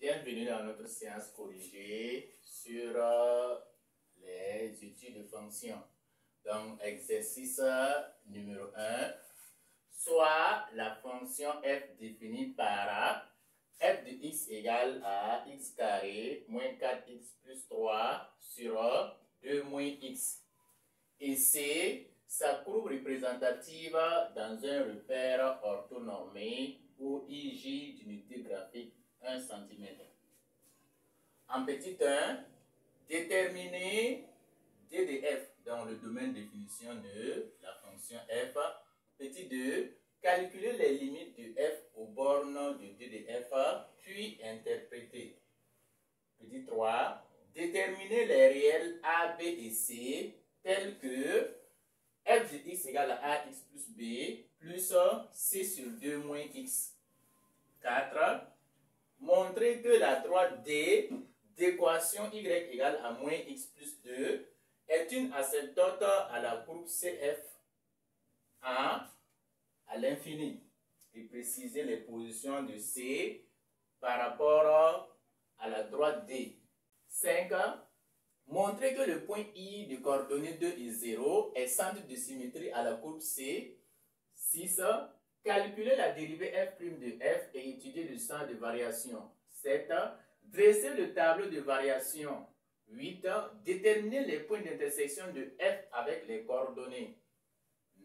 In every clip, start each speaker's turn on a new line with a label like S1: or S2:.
S1: Bienvenue dans notre séance corrigée sur les études de fonctions. Donc, exercice numéro 1. Soit la fonction f définie par f de x égale à x carré moins 4x plus 3 sur 2 moins x. Et c'est sa courbe représentative dans un repère orthonormé ou IG d'unité graphique 1 cm. En petit 1, déterminer d de f dans le domaine de définition de la fonction f. Petit 2, calculer les limites de f aux bornes de d de f, puis interpréter. Petit 3, déterminer les réels a, b et c tels que f de x égale à ax plus b plus c sur 2 moins x. 4. Montrer que la droite D d'équation y égale à moins x plus 2 est une asymptote à la courbe CF à l'infini. Et préciser les positions de C par rapport à la droite D. 5. Montrer que le point I de coordonnées 2 et 0 est centre de symétrie à la courbe C. 6. Calculer la dérivée f' de f et étudier le sens de variation. 7. Dresser le tableau de variation. 8. Déterminer les points d'intersection de f avec les coordonnées.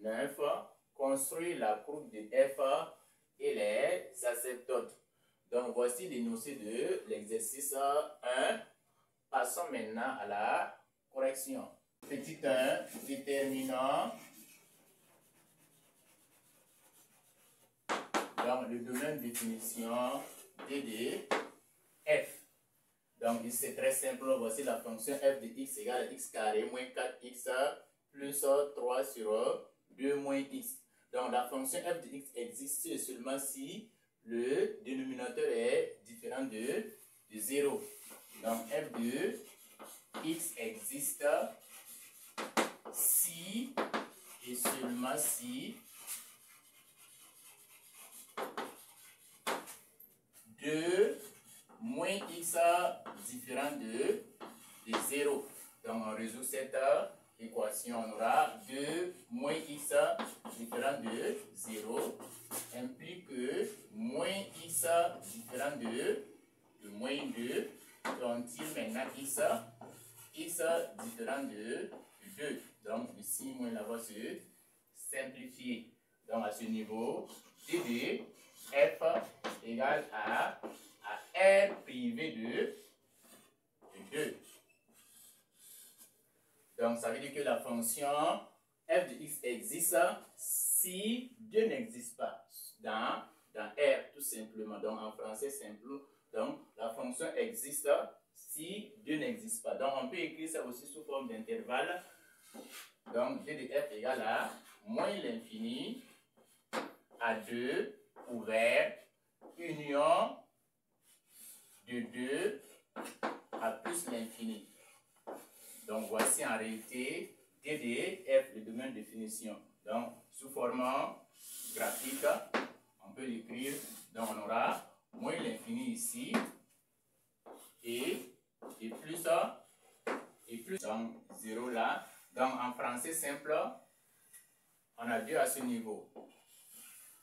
S1: 9. Construire la courbe de f et les asymptotes. Donc voici l'énoncé de l'exercice 1. Passons maintenant à la correction. Petit 1, déterminant dans le domaine de définition d de f. Donc ici c'est très simple, voici la fonction f de x égale à x carré moins 4x plus 3 sur 2 moins x. Donc la fonction f de x existe seulement si le dénominateur est différent de 0. Donc f de x existe si et seulement si 2 moins x différent de 0. Donc on résout cette équation. On aura 2 moins x différent de 0 implique que moins x différent de moins 2. On tire maintenant x différent de 2. Donc ici, moins là-bas se simplifier. Donc à ce niveau, d de f égale à r privé de 2. Donc ça veut dire que la fonction f de x existe si 2 n'existe pas dans R tout simplement. Donc en français simple. Donc, la fonction existe si 2 n'existe pas. Donc, on peut écrire ça aussi sous forme d'intervalle. Donc, d de f égale à moins l'infini à 2 ouvert union de 2 à plus l'infini. Donc, voici en réalité d de f, le domaine de définition. Donc, sous forme graphique, on peut l'écrire. Donc, on aura moins l'infini ici et plus donc 0 là. Donc en français simple, on a 2 à ce niveau.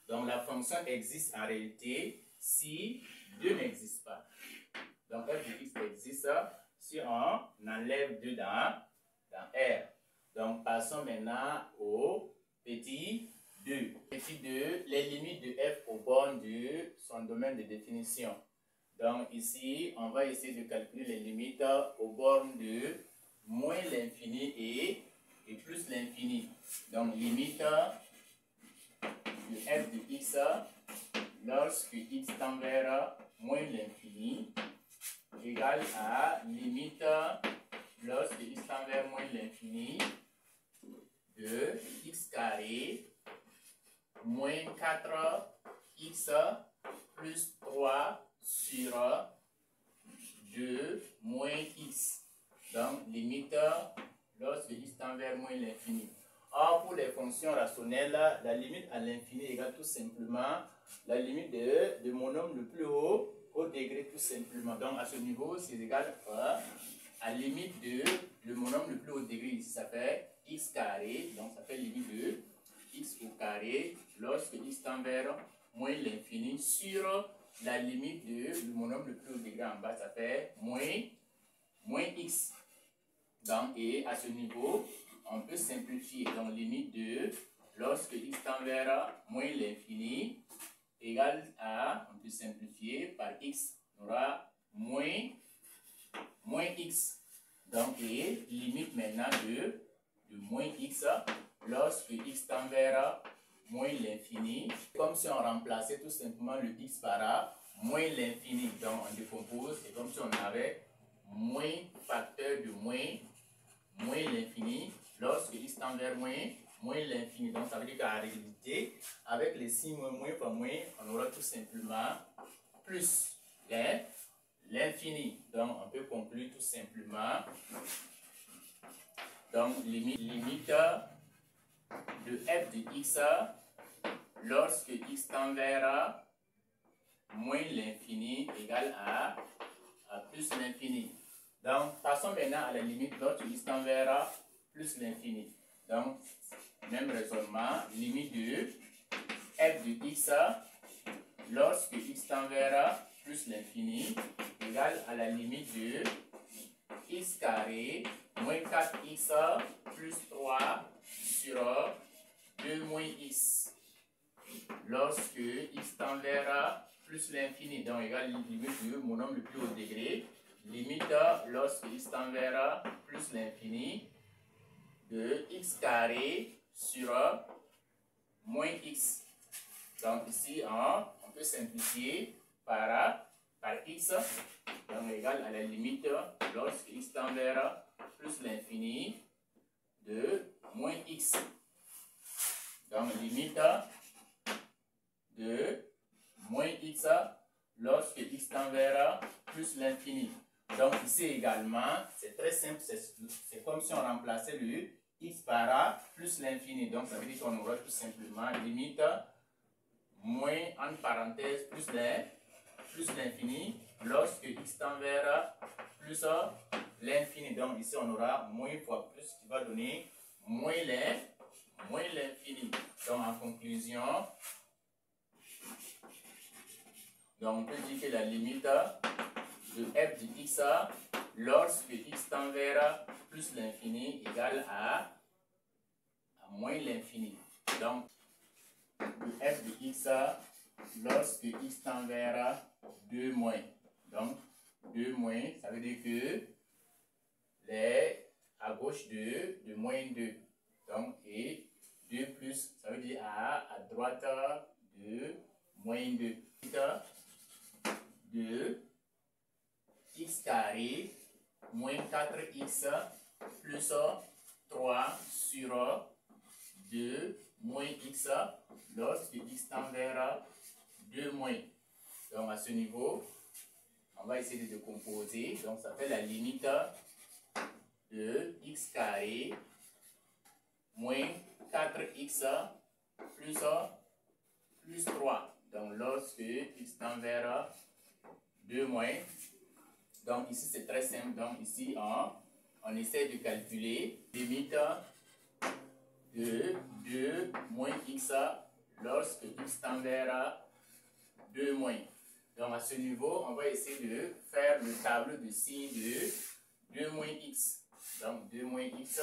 S1: Donc la fonction existe en réalité si 2 n'existe pas. Donc f de x existe si on enlève 2 dans R. Donc passons maintenant au petit 2. Petit 2, les limites de f aux bornes de son domaine de définition. Donc ici, on va essayer de calculer les limites aux bornes de moins l'infini et plus l'infini. Donc limite de f de x lorsque x tend vers moins l'infini égale à limite lorsque x tend vers moins l'infini de x carré moins 4x plus 3 sur 2 moins x. Donc, limite lorsque x tend vers moins l'infini. Or, pour les fonctions rationnelles, la limite à l'infini égale tout simplement la limite de mon nombre le plus haut au degré tout simplement. Donc, à ce niveau, c'est égal à limite de le monombre le plus haut degré. Ici, ça fait x carré. Donc, ça fait limite de x au carré lorsque x tend vers moins l'infini sur la limite de le monombre le plus haut degré en bas. Ça fait moins x. Donc, et à ce niveau, on peut simplifier. Donc, limite de lorsque x tend vers moins l'infini égale à, on peut simplifier par x, on aura moins x. Donc, et limite maintenant de moins x lorsque x tend vers moins l'infini. Comme si on remplaçait tout simplement le x par moins l'infini. Donc, on décompose. C'est comme si on avait moins facteur de moins l'infini lorsque x tend vers moins l'infini. Donc, ça veut dire qu'en réalité, avec les signes moins par moins, on aura tout simplement plus l'infini. Donc, on peut conclure tout simplement. Donc, limite de f de x lorsque x tend vers moins l'infini égale à plus l'infini. Donc, passons maintenant à la limite lorsque x tend vers plus l'infini. Donc, même raisonnement, limite de f de x lorsque x tend vers plus l'infini égale à la limite de x carré moins 4x plus 3 sur 2 moins x lorsque x tend vers plus l'infini. Donc, égale limite du monombre le plus haut degré. Limite lorsque x tend vers plus l'infini de x carré sur moins x. Donc ici, on peut simplifier par x. Donc égal à la limite lorsque x tend vers plus l'infini de moins x. Donc limite de moins x lorsque x tend vers plus l'infini. Donc ici également, c'est très simple, c'est comme si on remplaçait le x par plus l'infini. Donc ça veut dire qu'on aura tout simplement limite moins entre parenthèses plus l'infini lorsque x tend vers plus l'infini. Donc ici on aura moins fois plus qui va donner moins l'infini. Donc en conclusion, donc on peut dire que la limite de f de x lorsque x tend vers plus l'infini égale à moins l'infini. Donc, de f de x lorsque x tend vers 2 moins. Donc, 2 moins, ça veut dire que les à gauche de moins 2. Donc, et 2 plus, ça veut dire à droite de moins 2. De x carré moins 4x plus 3 sur 2 moins x lorsque x tend vers 2 moins. Donc à ce niveau, on va essayer de décomposer. Donc ça fait la limite de x carré moins 4x plus 3. Donc lorsque x tend vers 2 moins. Donc ici c'est très simple. Donc ici on essaie de calculer limite de 2 moins x lorsque x tend vers 2 moins. Donc à ce niveau, on va essayer de faire le tableau de signes de 2 moins x. Donc 2 moins x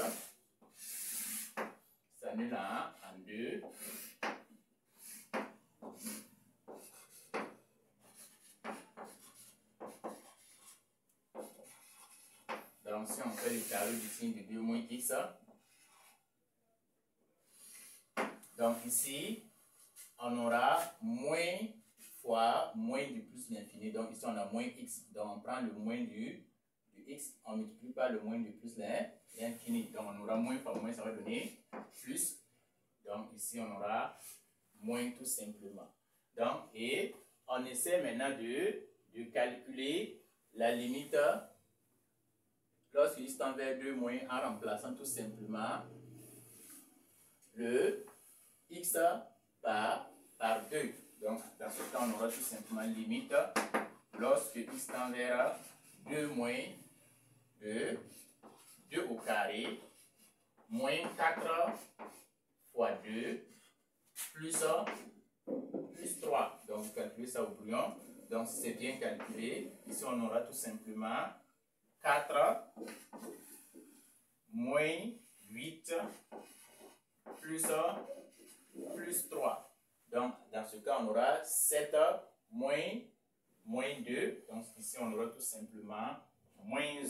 S1: s'annule en 2. Donc si on fait le tableau du signe de 2 moins x, donc ici, on aura moins fois moins du plus l'infini. Donc ici, on a moins x. Donc on prend le moins du x, on multiplie par le moins du plus l'infini. Donc on aura moins fois moins, ça va donner plus. Donc ici, on aura moins tout simplement. Donc, et on essaie maintenant de calculer la limite lorsque x tend vers 2 moins en remplaçant tout simplement le x par 2. Donc, dans ce cas, on aura tout simplement limite lorsque x tend vers 2 moins 2, 2 au carré, moins 4 fois 2, plus 3. Donc, vous calculez ça au brouillon. Donc, si c'est bien calculé, ici, on aura tout simplement 4 moins 8 plus 3. Donc, dans ce cas, on aura 7 moins 2. Donc, ici, on aura tout simplement moins 1.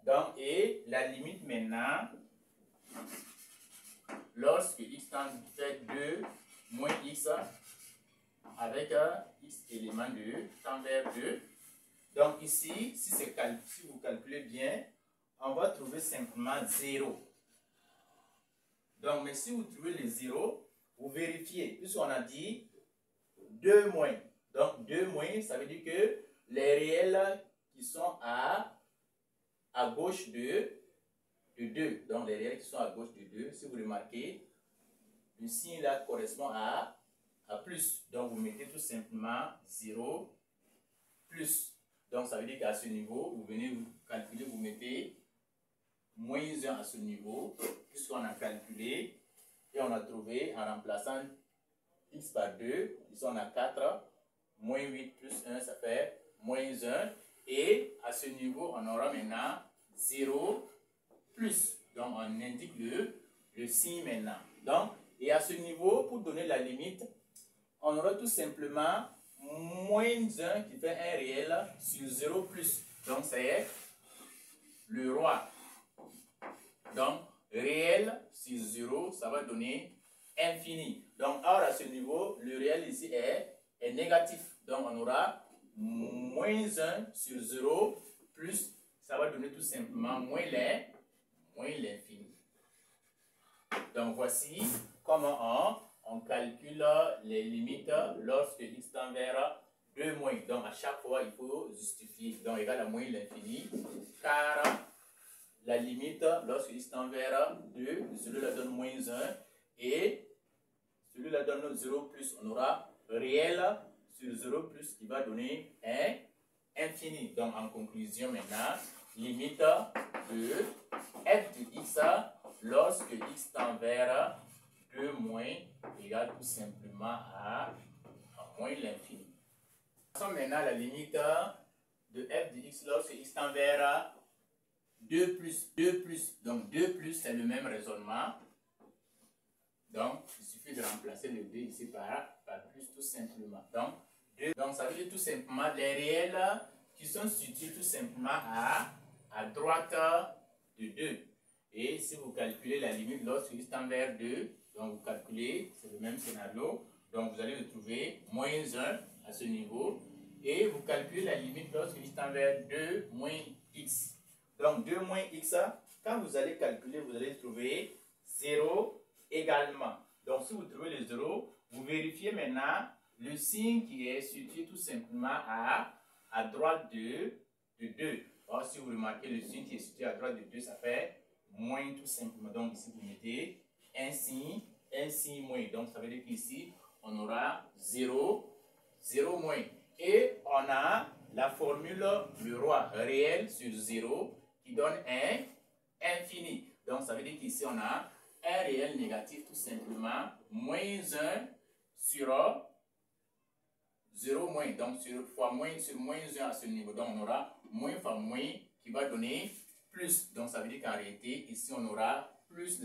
S1: Donc, et la limite maintenant, lorsque x tend vers 2 moins x avec x élément de tend vers 2. Donc, ici, si vous calculez bien, on va trouver simplement 0. Donc, mais si vous trouvez le 0, vous vérifiez, puisqu'on a dit 2 moins. Donc, 2 moins, ça veut dire que les réels qui sont à gauche de 2, donc les réels qui sont à gauche de 2, si vous remarquez, le signe là correspond à plus. Donc, vous mettez tout simplement 0 plus. Donc, ça veut dire qu'à ce niveau, vous venez vous calculer, vous mettez moins 1 à ce niveau, puisqu'on a calculé et on a trouvé en remplaçant x par 2, ici on a 4, moins 8 plus 1, ça fait moins 1. Et à ce niveau, on aura maintenant 0 plus. Donc, on indique le signe maintenant. Donc, et à ce niveau, pour donner la limite, on aura tout simplement moins 1 qui fait un réel sur 0 plus. Donc, c'est le roi. Donc, réel sur 0, ça va donner infini. Donc, or à ce niveau, le réel ici est négatif. Donc, on aura moins 1 sur 0 plus, ça va donner tout simplement moins l'infini. Donc, voici comment on calcule les limites lorsque x tend vers 2 moins. Donc, à chaque fois, il faut justifier. Donc, égal à moins l'infini, car la limite, lorsque x tend vers 2, celui-là donne moins 1 et celui-là donne 0 plus. On aura réel sur 0 plus qui va donner un infini. Donc, en conclusion maintenant, limite de f de x lorsque x tend vers 2 moins égale tout simplement à moins l'infini. Passons maintenant à la limite de f de x lorsque x tend vers 2 plus. Donc 2 plus, c'est le même raisonnement. Donc, il suffit de remplacer le 2 ici par plus tout simplement. Donc, 2. Donc, ça veut dire tout simplement les réels qui sont situés tout simplement à droite de 2. Et si vous calculez la limite lorsque x tend vers 2, donc vous calculez, c'est le même scénario. Donc, vous allez retrouver moins 1 à ce niveau. Et vous calculez la limite lorsque x tend vers 2 moins x. Donc, 2 moins x, quand vous allez calculer, vous allez trouver 0 également. Donc, si vous trouvez le 0, vous vérifiez maintenant le signe qui est situé tout simplement à droite de 2. Or, si vous remarquez le signe qui est situé à droite de 2, ça fait moins tout simplement. Donc, ici, vous mettez un signe moins. Donc, ça veut dire qu'ici, on aura 0 moins. Et on a la formule le roi réel sur 0 qui donne un infini. Donc, ça veut dire qu'ici, on a un réel négatif tout simplement, moins 1 sur 0 moins. Donc, sur moins 1 à ce niveau. Donc, on aura moins fois moins qui va donner plus. Donc, ça veut dire qu'en réalité, ici, on aura plus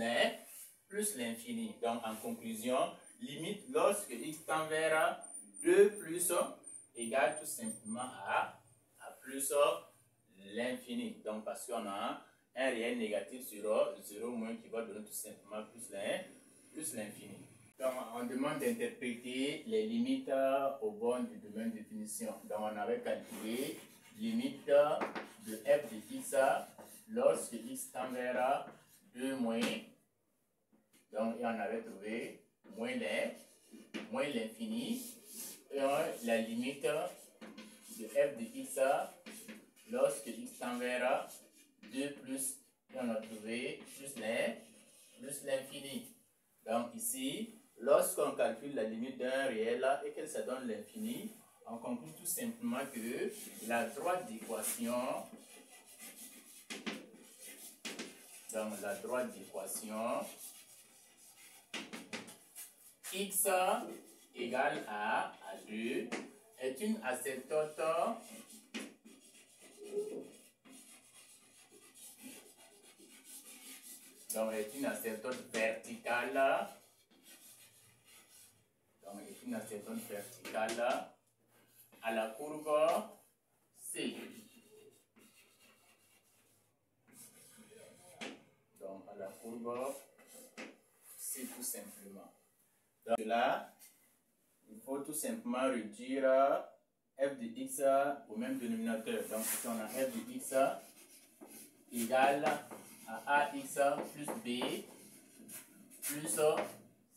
S1: l'infini. Donc, en conclusion, limite lorsque x tend vers 2 plus égale tout simplement à plus l'infini. Donc, parce qu'on a un réel négatif sur 0 moins qui va donner tout simplement plus l'infini. Donc, on demande d'interpréter les limites aux bornes du domaine de définition. Donc, on avait calculé limite de f de x lorsque x tend vers 2 moins. Donc, et on avait trouvé moins l'infini. Et la limite de f de x lorsque x tend vers 2 plus, et on a trouvé plus l'infini. Donc ici, lorsqu'on calcule la limite d'un réel et que ça donne l'infini, on conclut tout simplement que la droite d'équation, donc la droite d'équation, x égale à 2 est une asymptote donc est une asymptote verticale, donc est une asymptote verticale à la courbe C. Donc à la courbe C tout simplement. Donc là, il faut tout simplement réduire f de x au même dénominateur. Donc ici on a f de x égale à ax plus b plus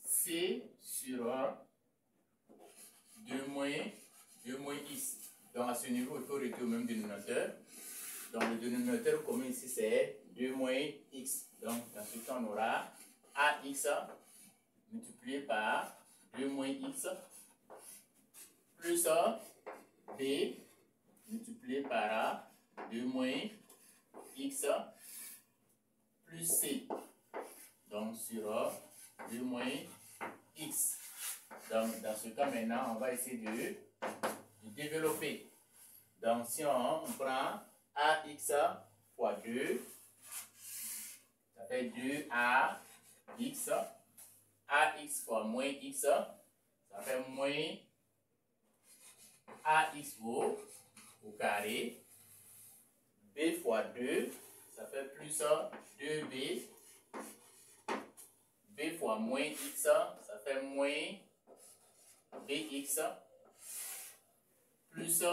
S1: c sur 2 moins x. Donc à ce niveau, il faut réduire au même dénominateur. Donc le dénominateur commun ici c'est 2 moins x. Donc dans ce cas on aura ax multiplié par 2 moins x plus b multiplié par 2 moins x plus c. Donc sur 2 moins x. Donc dans ce cas maintenant, on va essayer de développer. Donc si on prend ax fois 2, ça fait 2ax. Ax fois moins x, ça fait moins ax au carré. B fois 2, ça fait plus 2b. B fois moins x, ça fait moins bx plus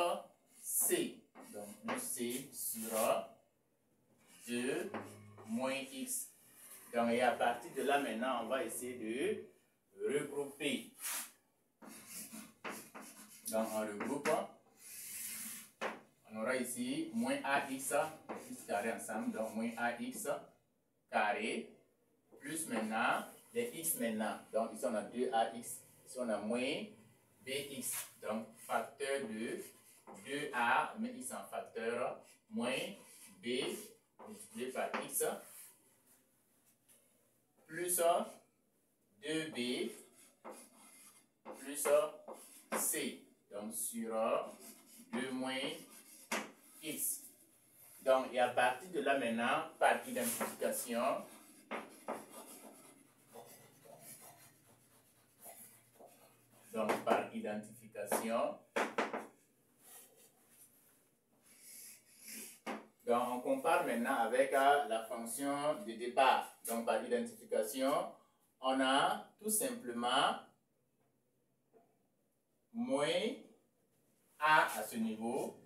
S1: c. Donc plus c sur 2 moins x. Donc, et à partir de là, maintenant, on va essayer de regrouper. Donc, on regroupe. On aura ici moins ax, x carré ensemble, donc moins ax carré, plus maintenant les x maintenant. Donc, ici, on a 2ax, ici, on a moins bx. Donc, facteur de 2a, mais x en facteur, moins b multiplié par x. Plus 2b plus c. Donc sur 2 moins x. Donc et à partir de là maintenant, par identification, donc on compare maintenant avec la fonction de départ. Donc par identification, on a tout simplement moins a à ce niveau.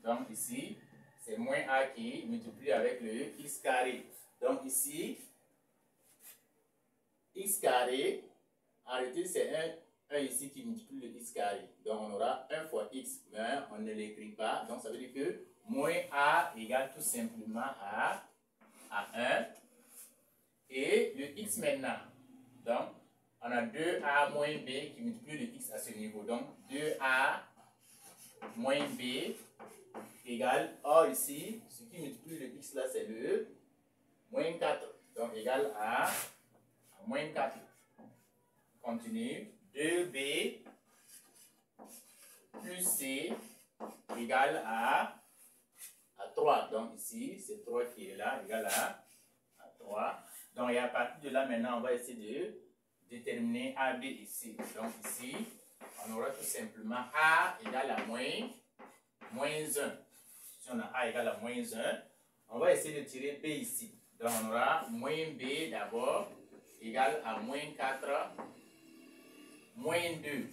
S1: Donc ici, c'est moins a qui multiplie avec le x carré. Donc ici, x carré, en réalité c'est 1 ici qui multiplie le x carré. Donc on aura 1 fois x, mais on ne l'écrit pas. Donc ça veut dire que moins a égale tout simplement à 1. Et le x maintenant. Donc on a 2a moins b qui multiplie le x à ce niveau. Donc 2a moins b égale, or ici, ce qui multiplie le x là, c'est le moins 4. Donc égal à moins 4. Continue. 2b plus c égale à 3. Donc ici, c'est 3 qui est là, égal à 3. Donc et à partir de là, maintenant, on va essayer de déterminer a, b et c. Donc ici, on aura tout simplement a égale à moins 1. Si on a a égale à moins 1, on va essayer de tirer b ici. Donc on aura moins b d'abord égale à moins 4, moins 2,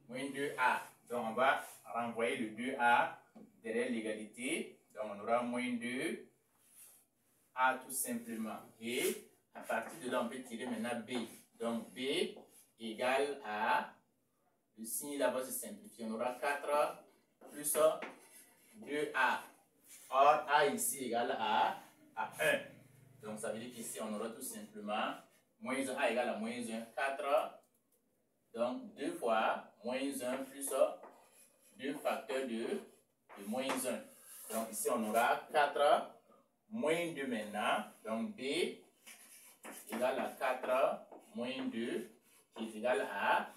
S1: moins 2a. Donc on va renvoyer le 2a derrière l'égalité. Donc on aura moins 2a tout simplement. Et à partir de là, on peut tirer maintenant b. Donc b égale à, le signe là-bas se simplifie. On aura 4 plus 2a. Or, a ici égale à 1. Donc, ça veut dire qu'ici, on aura tout simplement moins 1, a égale à moins 1, 4. Donc, 2 fois moins 1 plus 2 facteurs de moins 1. Donc ici, on aura 4 moins 2 maintenant. Donc B égale à 4 moins 2 qui est égal à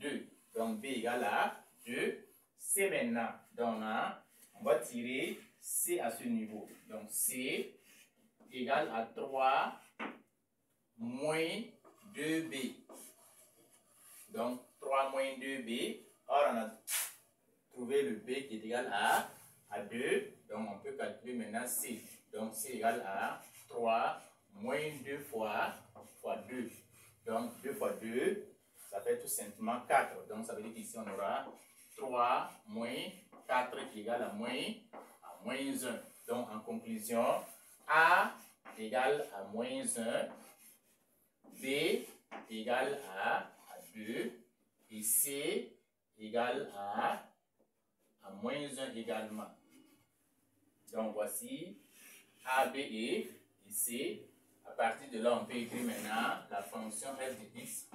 S1: 2. Donc B égale à 2. C maintenant. Donc on va tirer C à ce niveau. Donc C égale à 3 moins 2B. Donc 3 moins 2B. Or on a trouvé le B qui est égal à 2. Donc on peut calculer maintenant C. Donc C égale à 3 moins 2 fois 2. Donc 2 fois 2, ça fait tout simplement 4. Donc ça veut dire qu'ici on aura 3 moins 4 qui est égal à moins 1. Donc en conclusion, A égale à moins 1, B égale à 2 et C égale à moins 1 également. Donc voici A, B et C. À partir de là, on peut écrire maintenant la fonction f de x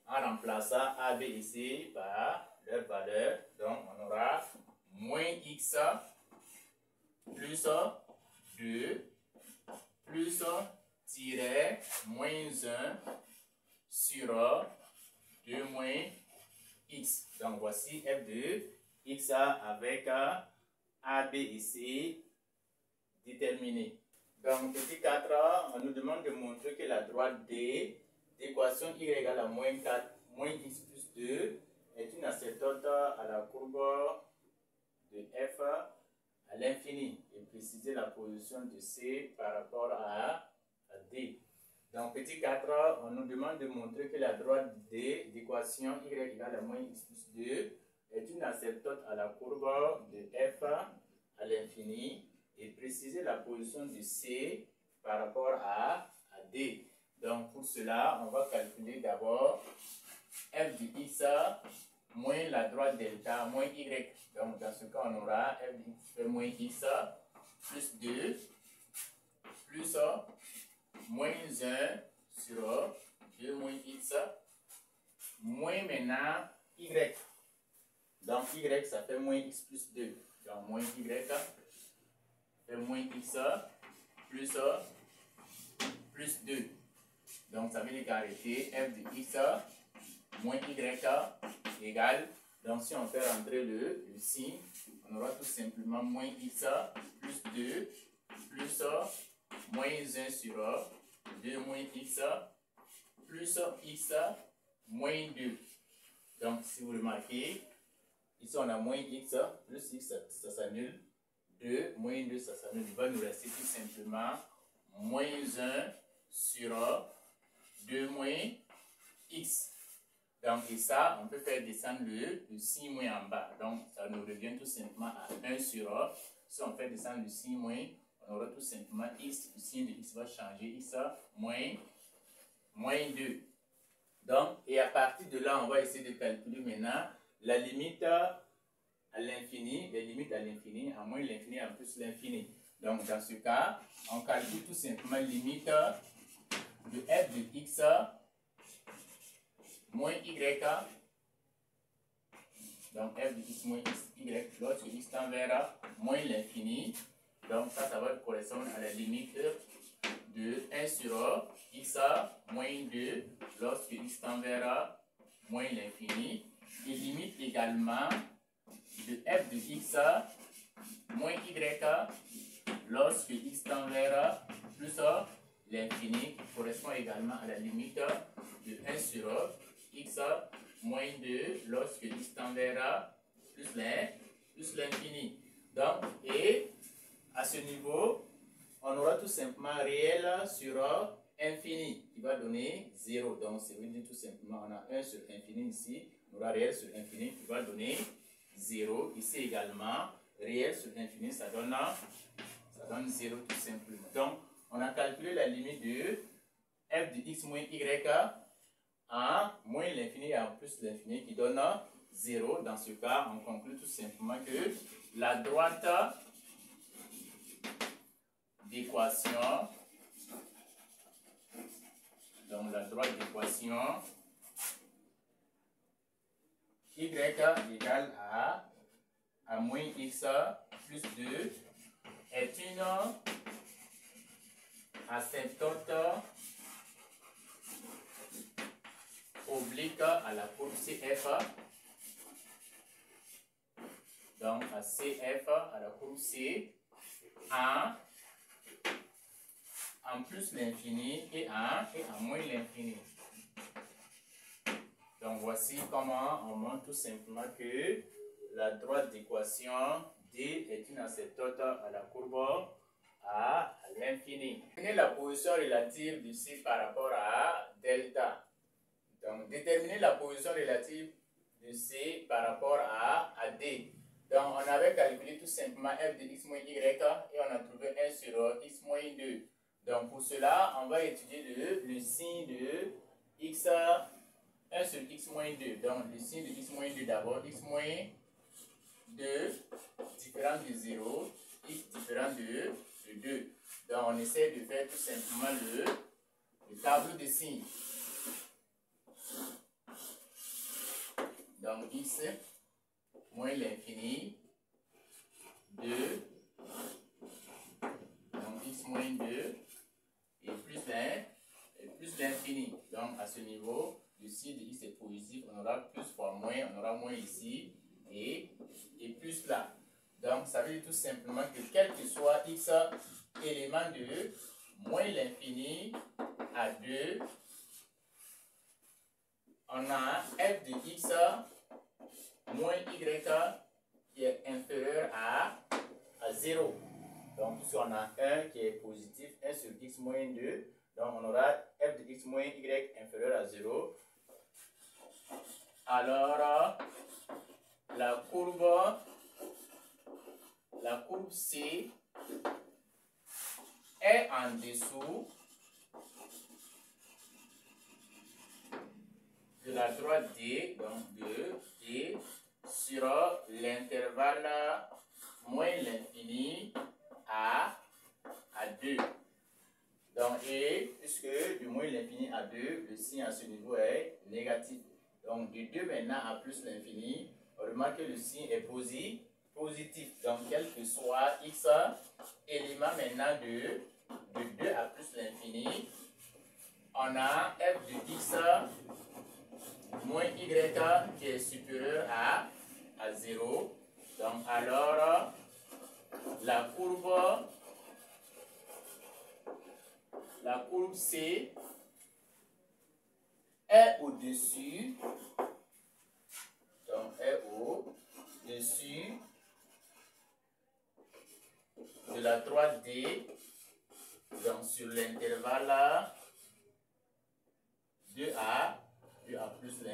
S1: en remplaçant A, B et C par leur valeur. Donc on aura moins x plus 2 plus tiret moins 1 sur 2 moins x. Donc voici f de x avec A, B et C déterminé. Donc petit 4, on nous demande de montrer que la droite D d'équation y égale à moins 4 moins x plus 2 est une asymptote à la courbe de f à l'infini et préciser la position de C par rapport à D. Donc petit 4, on nous demande de montrer que la droite D d'équation y égale à moins x plus 2 est une asymptote à la courbe de f à l'infini et préciser la position de C par rapport à D. Donc pour cela, on va calculer d'abord f de x moins la droite delta moins y. Donc dans ce cas, on aura f de x fait moins x plus 2 plus moins 1 sur 2 moins x moins maintenant y. Donc y ça fait moins x plus 2. Donc moins y fait moins x plus 2. Donc ça veut dire qu'arrêter f de x moins y égale. Donc si on fait rentrer le signe, on aura tout simplement moins x plus 2 plus moins 1 sur 2 moins x plus x moins 2. Donc si vous remarquez, ici on a moins x plus x, ça s'annule. 2 moins 2, ça s'annule. Il va nous rester tout simplement moins 1 sur 2 moins x. Donc, et ça, on peut faire descendre le signe moins en bas. Donc, ça nous revient tout simplement à 1 sur. Si on fait descendre le signe moins, on aura tout simplement x. Le signe de x va changer. X moins 2. Donc, et à partir de là, on va essayer de calculer maintenant la limite à l'infini, les limites à l'infini, à moins l'infini, en plus l'infini. Donc, dans ce cas, on calcule tout simplement limite de f de x moins y, donc f de x moins y, lorsque x tend vers moins l'infini. Donc ça va correspondre à la limite de 1 sur x moins 2 lorsque x tend vers moins l'infini. Et limite également de f de x moins y lorsque x tend vers plus l'infini, correspond également à la limite de 1 sur x moins 2 lorsque x tend vers plus l'infini. Donc, et à ce niveau, on aura tout simplement réel sur infini qui va donner 0. Donc, ça veut dire tout simplement, on a 1 sur infini ici, on aura réel sur infini qui va donner 0. Ici également, réel sur infini, ça donne 0 tout simplement. Donc, on a calculé la limite de f de x moins y à moins l'infini et en plus l'infini qui donne 0. Dans ce cas, on conclut tout simplement que la droite d'équation, donc la droite d'équation y égale à moins x plus 2 est une asymptote oblique à la courbe CF. Donc à CF, à la courbe C, en plus l'infini et en moins l'infini. Donc voici comment on montre tout simplement que la droite d'équation D est une asymptote à la courbe à l'infini. Déterminer la position relative de C par rapport à delta. Donc déterminer la position relative de C par rapport à D. Donc on avait calculé tout simplement f de x moins y et on a trouvé 1 sur x moins 2. Donc pour cela, on va étudier le signe de x 1 sur x moins 2. Donc le signe de x moins 2 d'abord, x moins 2 différent de 0, x différent de 2. Donc on essaie de faire tout simplement le tableau de signes. Donc x moins l'infini, 2, donc x moins 2, et plus 1, et plus l'infini. Donc à ce niveau, le signe de x est positif, on aura plus fois moins, on aura moins ici, et plus là. Donc ça veut dire tout simplement que quel que soit x élément de moins l'infini à 2, on a f de x moins y qui est inférieur à 0. Donc ici on a 1 qui est positif, 1 sur x moins 2. Donc on aura f de x moins y inférieur à 0. Alors la courbe C est en dessous de la droite D, donc de D, sur l'intervalle moins l'infini à 2. Donc, et puisque du moins l'infini à 2, le signe à ce niveau est négatif. Donc, de 2 maintenant à plus l'infini, on remarque que le signe est positif. Donc, quel que soit x, élément maintenant de 2 à plus l'infini, on a f de x moins y qui est supérieur à 0. Donc alors la courbe C est au-dessus, donc est au-dessus de la droite D, donc sur l'intervalle 2A plus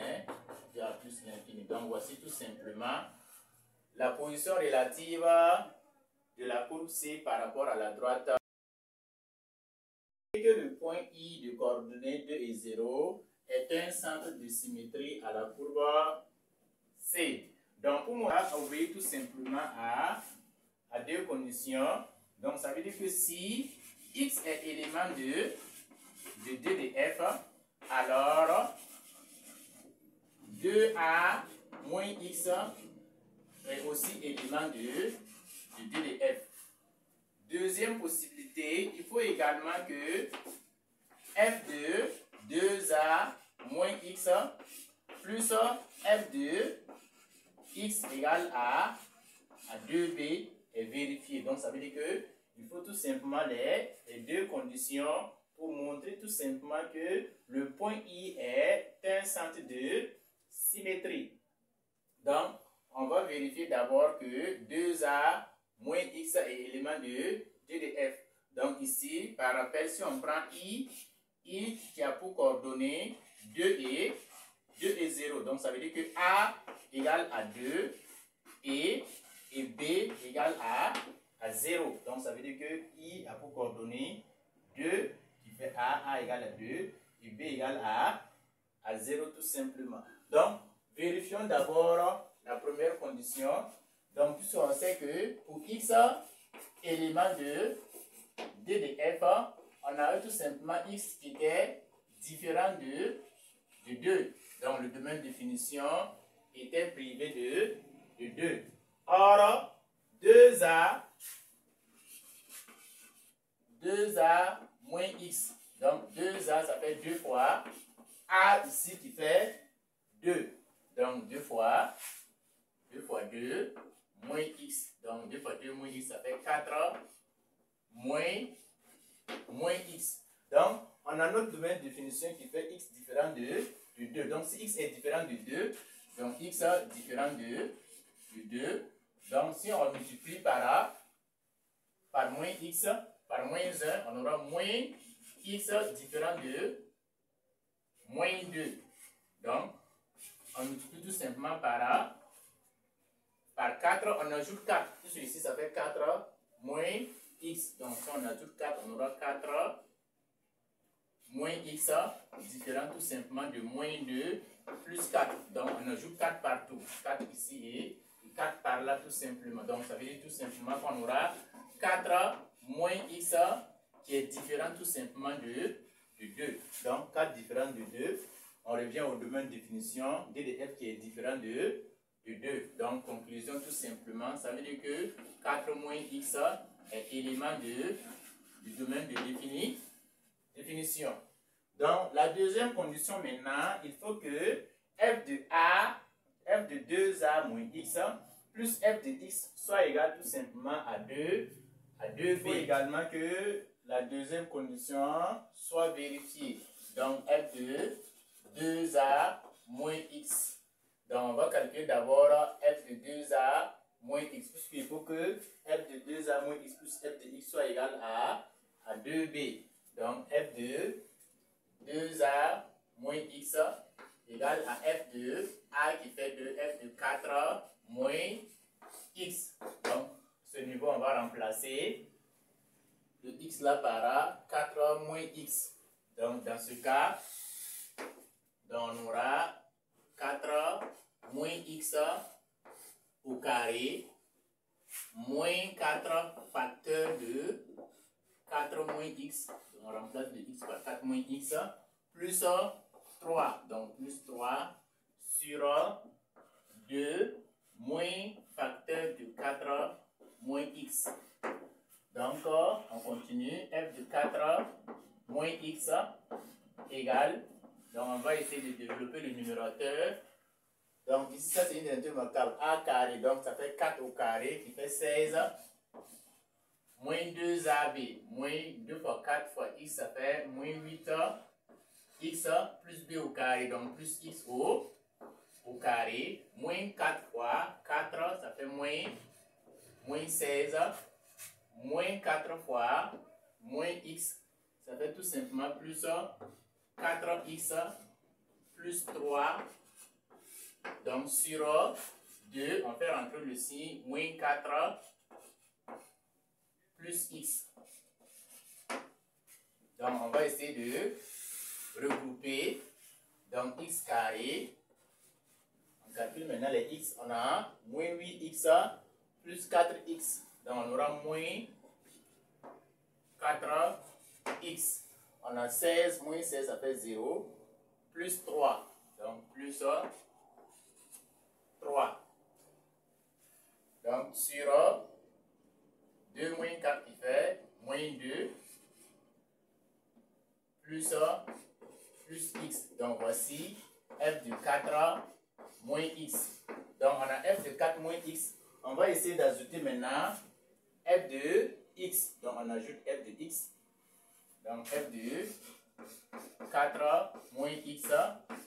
S1: l'infini. Donc voici tout simplement la position relative de la courbe C par rapport à la droite. Que le point I de coordonnées 2 et 0 est un centre de symétrie à la courbe C. Donc pour moi, on veut tout simplement à deux conditions. Donc ça veut dire que si x est élément de 2 de f, alors 2a moins x est aussi élément de 2 de f. Deuxième possibilité, il faut également que f de 2a moins x plus f de x égale à 2b est vérifié. Donc ça veut dire que il faut tout simplement les deux conditions pour montrer tout simplement que le point I est un centre de symétrie. Donc on va vérifier d'abord que 2a moins x est élément de 2 de f. Donc ici, par rappel, si on prend I qui a pour coordonnées 2 et 0. Donc ça veut dire que A égale à 2 et B égale à 0. Donc ça veut dire que I a pour coordonnées 2 qui fait A égale à 2 et B égale à 0 tout simplement. Donc vérifions d'abord la première condition. Donc puisqu'on sait que pour x élément de 2 de f, on a eu tout simplement x qui était différent de 2. Donc le domaine de définition était privé de 2. Or, 2a moins x. Donc, 2a, ça fait 2 fois a ici qui fait 2. Donc, 2 fois 2 moins x. Donc, 2 fois 2 moins x, ça fait 4 moins x. Donc, on a notre domaine de définition qui fait x différent de 2. Donc, si x est différent de 2, donc x est différent de 2. Donc, si on multiplie par moins x, par moins 1, on aura moins x différent de moins 2. Donc, on multiplie tout simplement par 4, on ajoute 4. Tout ceci, ça fait 4 moins x. Donc, si on ajoute 4, on aura 4 moins x différent tout simplement de moins 2 plus 4. Donc, on ajoute 4 partout. 4 ici et 4 par là tout simplement. Donc, ça veut dire tout simplement qu'on aura 4 moins x qui est différent tout simplement de 2. Donc, 4 différent de 2. On revient au domaine de définition d de f qui est différent de 2. Donc, conclusion tout simplement, ça veut dire que 4 moins x est élément du domaine de définition. Donc, la deuxième condition maintenant, il faut que f de 2a moins x plus f de x soit égal tout simplement à 2b. Il faut également que la deuxième condition soit vérifiée. Donc, f de 2a moins x. Donc, on va calculer d'abord f de 2a moins x, puisqu'il faut que f de 2a moins x plus f de x soit égal à 2b. Donc, f de 2a moins x égale à f de a qui fait 2, f de 4 moins x. Donc, ce niveau, on va remplacer le x là par 4 moins x. Donc, dans ce cas, on aura 4 moins x au carré moins 4 facteur de 4 moins x. Donc, on remplace le x par 4 moins x plus 3. Donc, plus 3 sur 2 moins facteur de 4 moins x. Donc, on continue. F de 4 moins x égale. Donc, on va essayer de développer le numérateur. Donc, ici, ça, c'est une unité remarquable. A carré. Donc, ça fait 4 au carré qui fait 16. Moins 2ab. Moins 2 fois 4 fois x, ça fait moins 8 x plus b au carré. Donc, plus x au carré. Moins 4 fois 4, ça fait moins 16. Moins 4 fois moins x, ça fait tout simplement plus 4x plus 3. Donc, sur 2, on fait rentrer le signe moins 4 plus x. Donc, on va essayer de regrouper. Donc, x carré. On calcule maintenant les x. On a moins 8x plus 4x. Donc, on aura moins 4x. On a 16, moins 16, ça fait 0. Plus 3. Donc, plus 3. Donc, sur 2 moins 4 qui fait moins 2. Plus x. Donc, voici f de 4 moins x. Donc, on a f de 4 moins x. On va essayer d'ajouter maintenant f de x. Donc, on ajoute f de x. Donc, f de 4 moins x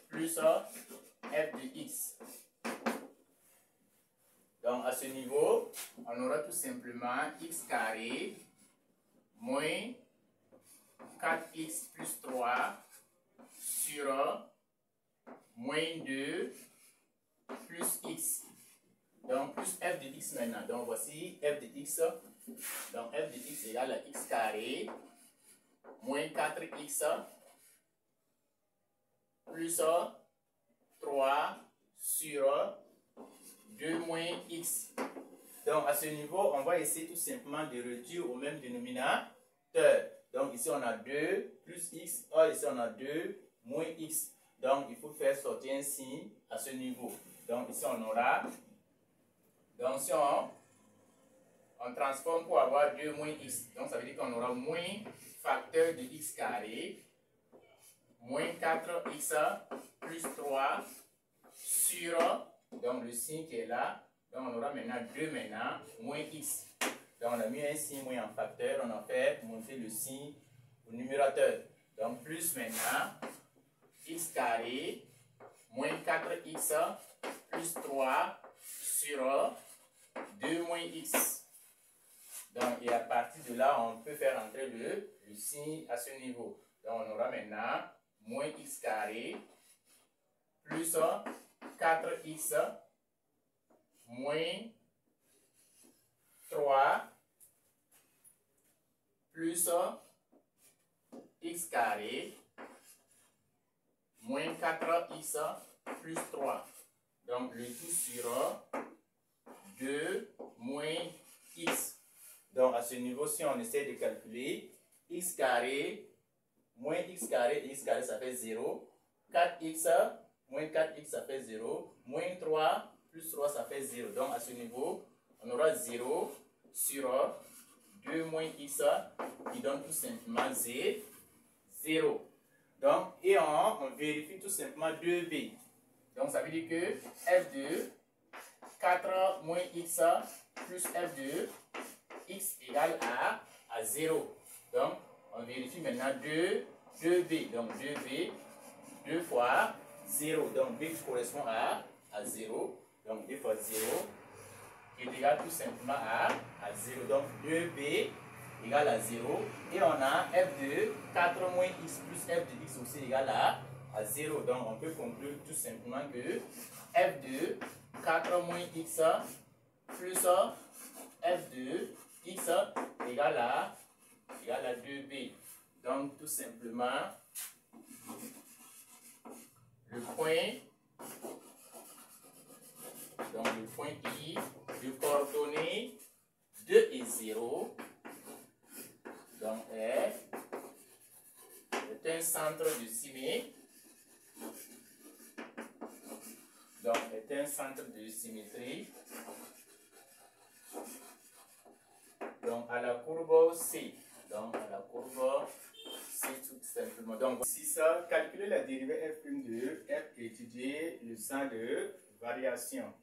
S1: plus f de x. Donc, à ce niveau, on aura tout simplement x carré moins 4x plus 3 sur moins 2 plus x. Donc, plus f de x maintenant. Donc, voici f de x. Donc, f de x égale à x carré moins 4x plus 3 sur 2 moins x. Donc, à ce niveau, on va essayer tout simplement de réduire au même dénominateur. Donc, ici, on a 2 plus x. Or, ici, on a 2 moins x. Donc, il faut faire sortir un signe à ce niveau. Donc ici on aura, donc si on transforme pour avoir 2 moins x, donc ça veut dire qu'on aura moins facteur de x carré, moins 4x plus 3 sur, donc le signe qui est là, donc on aura maintenant 2 maintenant, moins x. Donc on a mis un signe moins en facteur, on a fait monter le signe au numérateur. Donc plus maintenant, x carré, moins 4x plus 3 sur 2 moins x. Donc, et à partir de là, on peut faire entrer le signe à ce niveau. Donc, on aura maintenant moins x carré plus 4x moins 3 plus x carré moins 4x plus 3. Donc, le tout sur 2 moins x. Donc, à ce niveau, si on essaie de calculer, x carré, moins x carré, ça fait 0. 4x, moins 4x, ça fait 0. Moins 3, plus 3, ça fait 0. Donc, à ce niveau, on aura 0 sur 2 moins x, qui donne tout simplement 0. Donc, et on vérifie tout simplement 2b. Donc, ça veut dire que f2, 4 moins x plus f2, x égale à 0. Donc, on vérifie maintenant 2b. Donc, 2b, 2 fois 0. Donc, b correspond à 0. Donc, 2 fois 0 qui est égal tout simplement à 0. Donc, 2b égale à 0. Et on a f2, 4 moins x plus f de x aussi égale à 0. Donc, on peut conclure tout simplement que f2, 4 moins x plus f2, x égale à 2b. Donc, tout simplement, le point I de coordonnées 2 et 0 donc est un centre de symétrie. Donc, est un centre de symétrie. Donc, à la courbe C. Donc, à la courbe C tout simplement. Donc, si ça, calculer la dérivée f' de f étudier le champ de variation.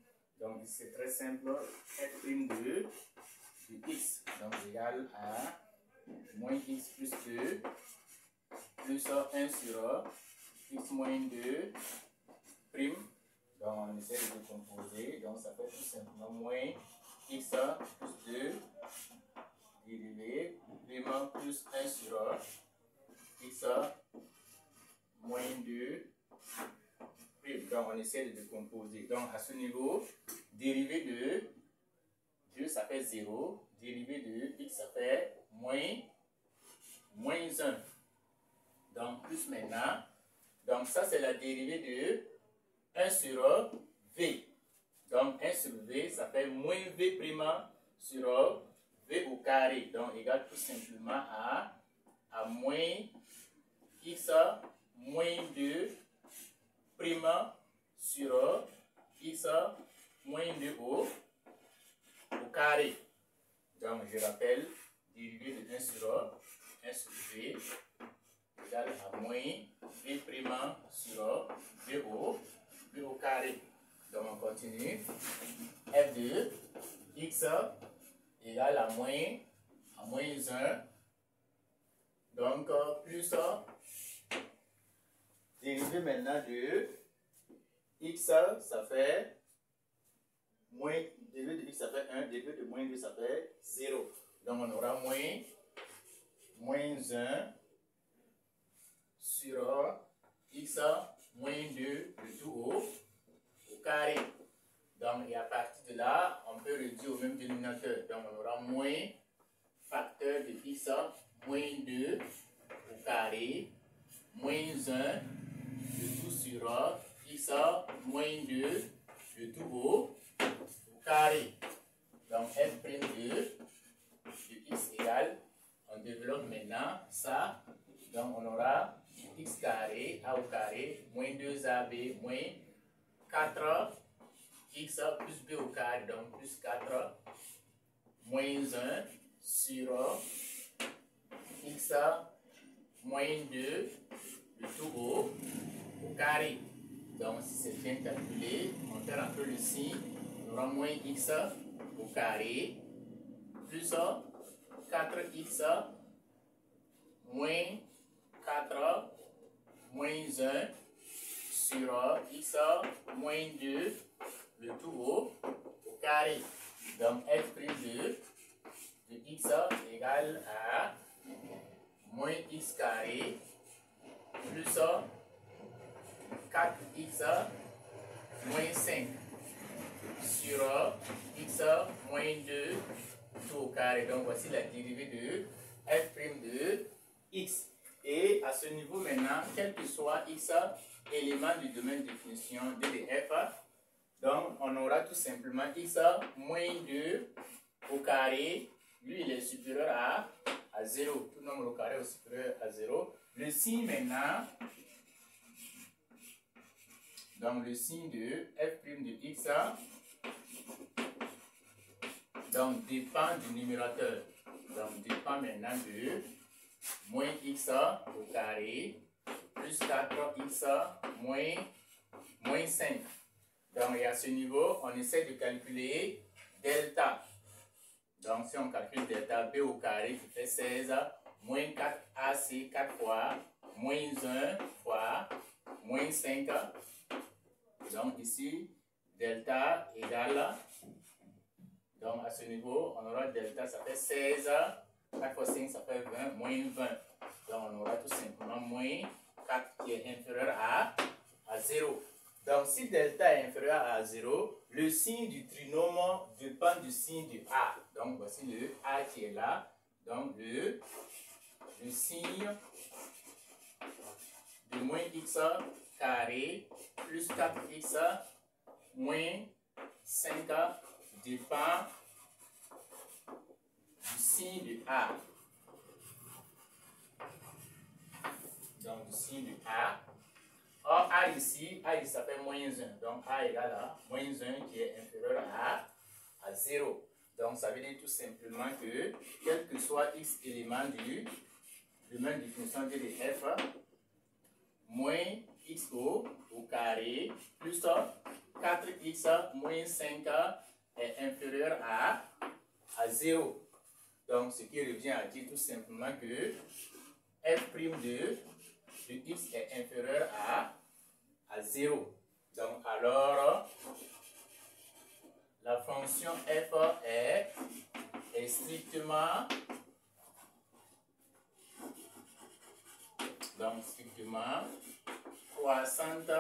S1: Donc, c'est très simple. F' de x. Donc, égal à moins x plus 2 plus 1 sur x moins 2 prime. Donc, on essaie de décomposer. Donc, ça fait tout simplement moins x plus 2 dérivé prime plus 1 sur x moins 2 prime. Donc, on essaie de décomposer. Donc, à ce niveau, dérivé de 2, ça fait 0. Dérivé de x, ça fait moins 1. Donc, plus maintenant. Donc, ça, c'est la dérivée de 1 sur v. Donc, 1 sur v, ça fait moins v' sur v au carré. Donc, égal tout simplement à moins x moins 2 prime sur x moins 2 au carré. Donc, je rappelle, dérivé de 1 sur v égale à moins v' sur v au carré. Donc, on continue. F de x égale à moins 1. Donc, plus dérivé maintenant de x, ça fait moins, dérivé de x, ça fait 1, dérivé de moins 2, ça fait 0. Donc, on aura moins 1 sur x moins 2 de tout au carré. Donc, et à partir de là, on peut réduire au même dénominateur. Donc, on aura moins facteur de x moins 2 au carré, moins 1 de tout sur x moins 2 de tout au carré. Donc, f' de x égale, on développe maintenant ça. Donc, on aura x carré, a au carré, moins 2ab, moins 4 x plus b au carré, donc plus 4 moins 1 sur x moins 2, le tout au carré. Donc si c'est bien calculé, on fait rentrer le signe, on aura moins x au carré plus 4x moins 4 moins 1 sur x moins 2, le tout au carré. Donc f' de x égale à moins x carré plus 4x moins 5 sur x moins 2 tout au carré. Donc voici la dérivée de f' de x. Et à ce niveau maintenant, quel que soit x élément du domaine de définition d de f, donc on aura tout simplement x moins 2 au carré, lui il est supérieur à 0, tout nombre au carré est supérieur à 0. Le signe maintenant, donc le signe de f' de x, donc dépend du numérateur, donc dépend maintenant de moins x au carré plus 4x moins 5. Donc et à ce niveau, on essaie de calculer delta. Donc si on calcule delta b au carré qui fait 16 moins 4ac 4 fois moins 1 fois moins 5. Donc ici, delta égale, donc à ce niveau, on aura delta, ça fait 16, 4 fois 5, ça fait 20, moins 20. Donc on aura tout simplement moins 4 qui est inférieur à 0. Donc si delta est inférieur à 0, le signe du trinôme dépend du signe du A. Donc voici le A qui est là. Donc le signe de moins x carré plus 4x moins 5 dépend du signe de A. Donc du signe de A. Or A ici ça fait moins 1. Donc A égale à moins 1 qui est inférieur à 0. Donc ça veut dire tout simplement que quel que soit x élément du domaine de définition de f, moins x au carré plus 4x moins 5 est inférieur à 0. Donc ce qui revient à dire tout simplement que f' de x est inférieur à 0. Donc alors la fonction f est strictement croissante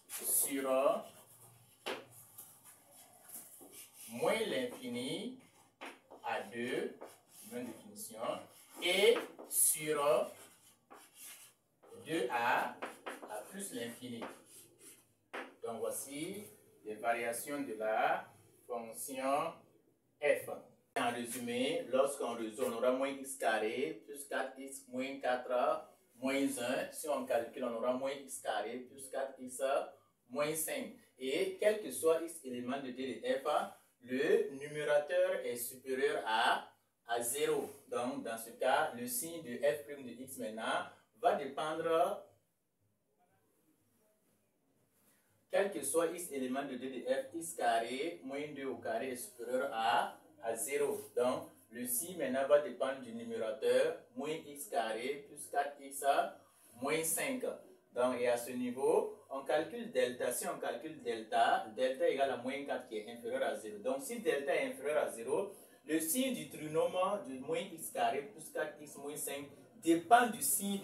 S1: sur moins l'infini à 2, même définition, et sur 2a à plus l'infini. Donc voici les variations de la fonction f. En résumé, lorsqu'on résout, on aura moins x carré plus 4x moins 4 moins 1. Si on calcule, on aura moins x carré plus 4x moins 5. Et quel que soit x élément de d de f, le numérateur est supérieur à 0. Donc dans ce cas, le signe de f' de x maintenant va dépendre, quel que soit x élément de d de f, x carré moins 2 au carré est supérieur à 0. Donc, le signe maintenant va dépendre du numérateur, moins x carré plus 4x moins 5. Donc, et à ce niveau, on calcule delta. Si on calcule delta, delta égale à moins 4 qui est inférieur à 0. Donc, si delta est inférieur à 0, le signe du trinôme de moins x carré plus 4x moins 5 dépend du signe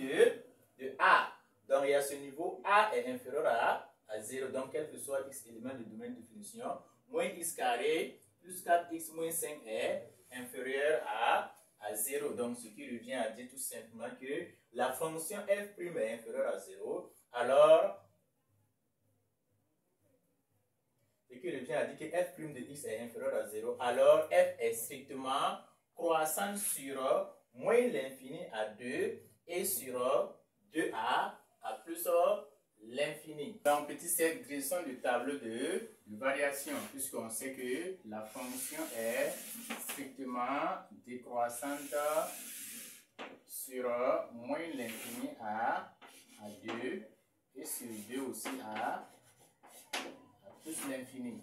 S1: de A. Donc, et à ce niveau, A est inférieur à 0. Donc, quel que soit x élément du domaine de définition, moins x carré plus 4x moins 5 est inférieur à 0. Donc, ce qui revient à dire tout simplement que la fonction f' est inférieure à 0. Alors, ce qui revient à dire que f' de x est inférieur à 0. Alors, f est strictement croissant sur moins l'infini à 2 et sur 2a à plus l'infini. Donc, petit cercle, dressons le tableau de variation, puisqu'on sait que la fonction est strictement décroissante sur moins l'infini à 2 et sur 2 aussi à plus l'infini.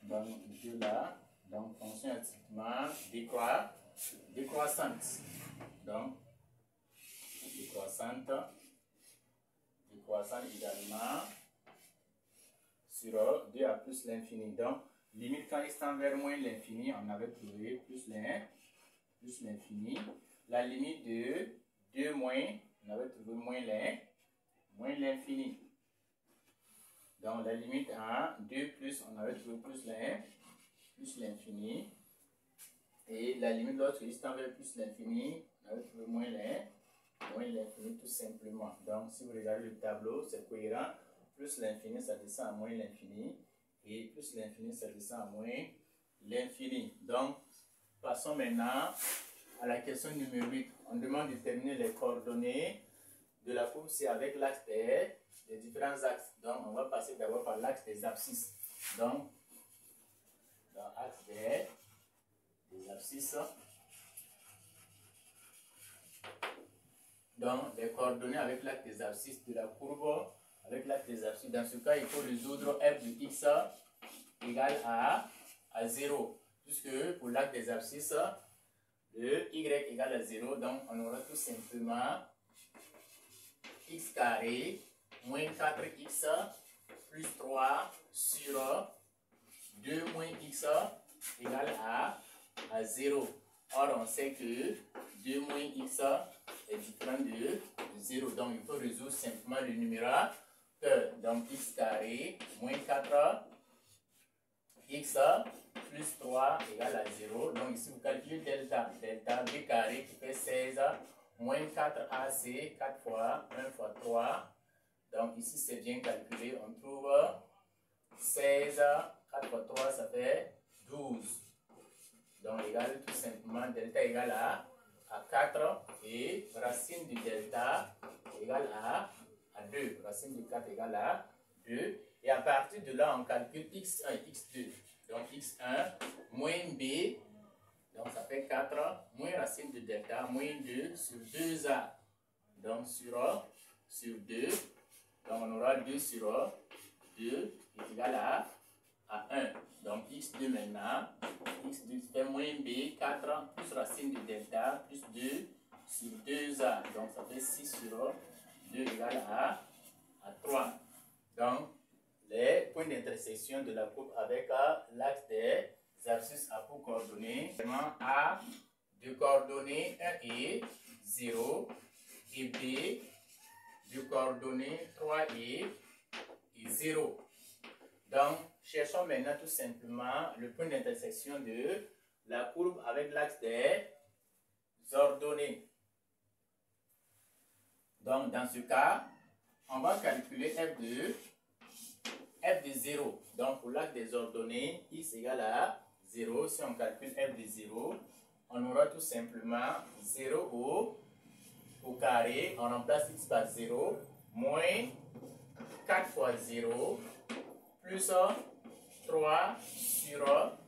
S1: Donc, 2 là, donc fonction est strictement décroissante. Donc, décroissante également sur 2 à plus l'infini. Donc, limite quand x tend vers moins l'infini, on avait trouvé plus l'infini. La limite de 2 moins, on avait trouvé moins l'infini. Donc, la limite à 2 plus, on avait trouvé plus l'infini. Et la limite lorsque x tend vers plus l'infini, on avait trouvé moins l'infini tout simplement. Donc, si vous regardez le tableau, c'est cohérent. Plus l'infini, ça descend à moins l'infini. Et plus l'infini, ça descend à moins l'infini. Donc, passons maintenant à la question numéro 8. On demande de déterminer les coordonnées de la courbe C avec l'axe des différents axes. Donc, on va passer d'abord par l'axe des abscisses. Donc, dans l'axe des abscisses, donc les coordonnées avec l'axe des abscisses de la courbe avec l'axe des abscisses. Dans ce cas, il faut résoudre f de x égale à 0. Puisque pour l'axe des abscisses, le y égale à 0. Donc, on aura tout simplement x carré moins 4x plus 3 sur 2 moins x égale à 0. Or, on sait que 2 moins x est différent de 0. Donc, il faut résoudre simplement le numérateur. Donc, x carré moins 4 x plus 3 égale à 0. Donc, ici, vous calculez delta. Delta b carré qui fait 16 moins 4ac, 4 fois 1 fois 3. Donc, ici, c'est bien calculé. On trouve 16, 4 fois 3, ça fait 12. Donc, égal tout simplement, delta égale à 4 et racine du delta égale à 2. Racine de 4 égale à 2. Et à partir de là, on calcule x1 et x2. Donc, x1 moins b, donc ça fait 4, moins racine de delta, moins 2 sur 2a. Donc, sur 2. Donc, on aura 2 sur 2 est égal à 1. Donc, x2 maintenant, x2 fait moins b, 4 plus racine de delta, plus 2 sur 2a. Donc, ça fait 6 sur 2 égale à 3. Donc, les points d'intersection de la courbe avec l'axe des abscisses à pour coordonnées, A de coordonnées 1 et 0 et B de coordonnées 3 et 0. Donc, cherchons maintenant tout simplement le point d'intersection de la courbe avec l'axe des ordonnées. Donc, dans ce cas, on va calculer f de 0. Donc, pour l'axe des ordonnées, x égale à 0. Si on calcule f de 0, on aura tout simplement 0 au carré. On remplace x par 0, moins 4 fois 0, plus 3 sur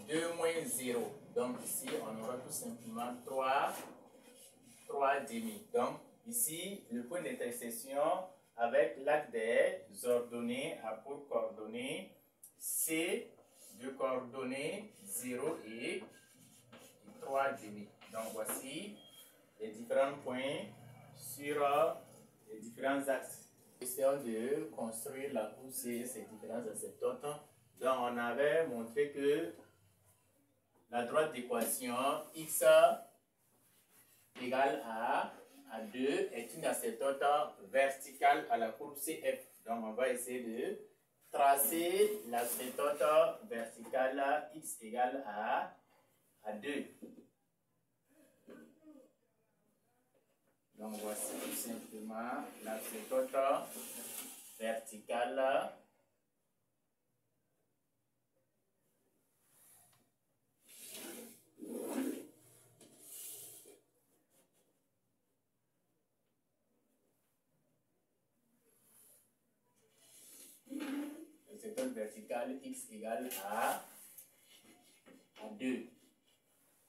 S1: 2 moins 0. Donc, ici, on aura tout simplement 3 demi. Donc, ici, le point d'intersection avec l'axe des ordonnées a pour coordonnées C de coordonnées 0 et 3 demi. Donc, voici les différents points sur les différents axes. Essayons de construire la courbe C, ces différents asymptotes. Donc, on avait montré que la droite d'équation x égale à 2 est une asymptote verticale à la courbe CF. Donc, on va essayer de tracer l'asymptote verticale x égale à 2. Donc voici tout simplement l'asymptote verticale verticale x égale à 2.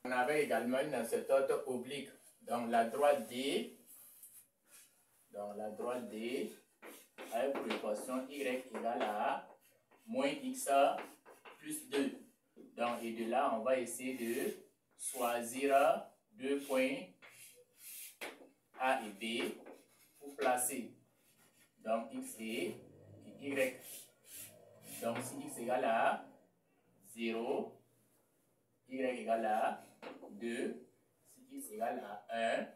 S1: On avait également une asymptote oblique. Donc la droite D, a une proportion y égale à moins x plus 2. Donc et de là, on va essayer de choisir deux points A et B pour placer. Donc x et y. Donc si x égale à 0, y égale à 2, si x égale à 1,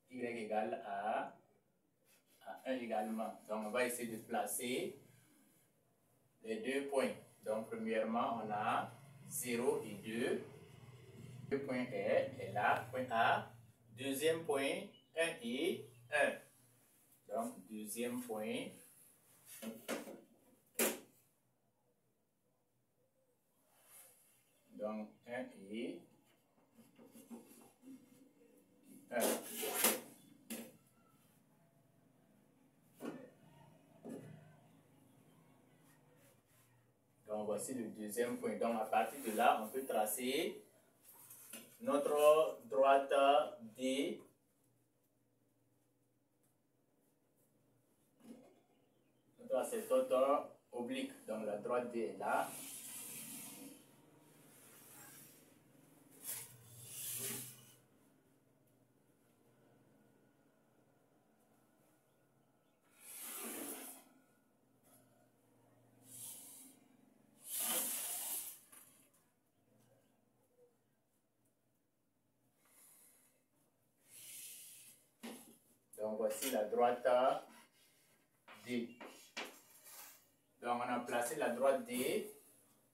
S1: y égale à 1 également. Donc on va essayer de placer les deux points. Donc premièrement, on a 0 et 2. Le point est là, point A. Deuxième point, 1 et 1. Donc deuxième point. Donc 1 et 1. Donc voici le deuxième point. Donc à partir de là, on peut tracer notre droite D. Notre asymptote oblique. Donc la droite D est là. Donc voici la droite D. Donc on a placé la droite D.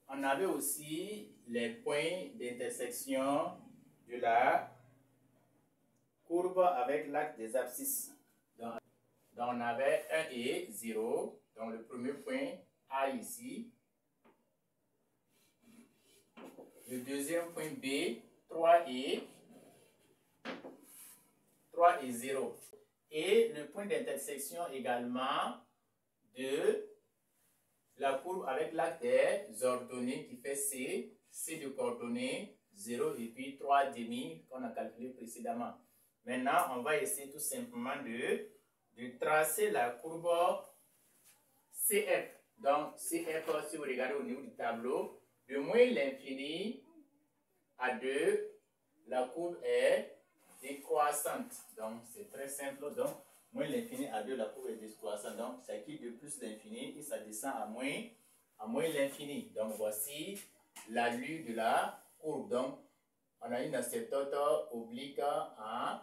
S1: On avait aussi les points d'intersection de la courbe avec l'axe des abscisses. Donc on avait 1 et 0. Donc le premier point A ici. Le deuxième point B, 3 et 0. Et le point d'intersection également de la courbe avec l'axe des ordonnées qui fait C, C de coordonnées 0 et puis 3 demi qu'on a calculé précédemment. Maintenant, on va essayer tout simplement de tracer la courbe CF. Donc, CF, si vous regardez au niveau du tableau, de moins l'infini à 2, la courbe est décroissante. Donc, c'est très simple. Donc, moins l'infini à 2, la courbe est décroissante. Donc, ça quitte de plus l'infini et ça descend à moins l'infini. Donc, voici l'allure de la courbe. Donc, on a une asymptote oblique en.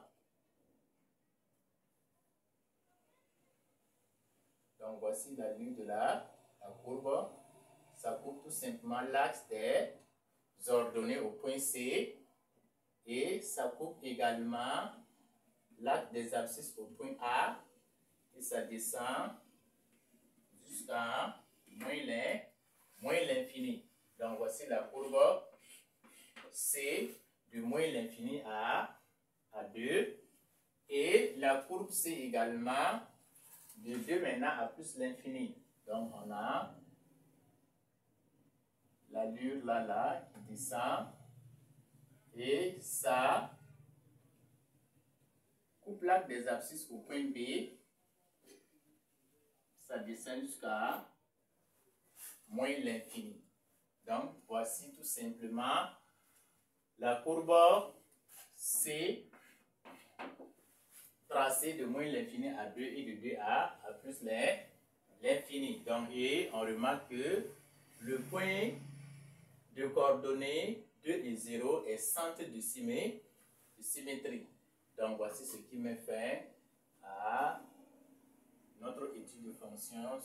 S1: Donc, voici l'allure de la courbe. Ça coupe tout simplement l'axe des ordonnées au point C. Et ça coupe également l'axe des abscisses au point A. Et ça descend jusqu'à moins l'infini. Donc voici la courbe C de moins l'infini à 2. Et la courbe C également de 2 maintenant à plus l'infini. Donc on a l'allure là qui descend. Et ça coupe l'axe des abscisses au point B. Ça descend jusqu'à moins l'infini. Donc, voici tout simplement la courbe C tracée de moins l'infini à 2 et de 2 à plus l'infini. Donc, et on remarque que le point de coordonnées 2 et 0 est centre de symétrie. Donc, voici ce qui met fin à notre étude de fonction.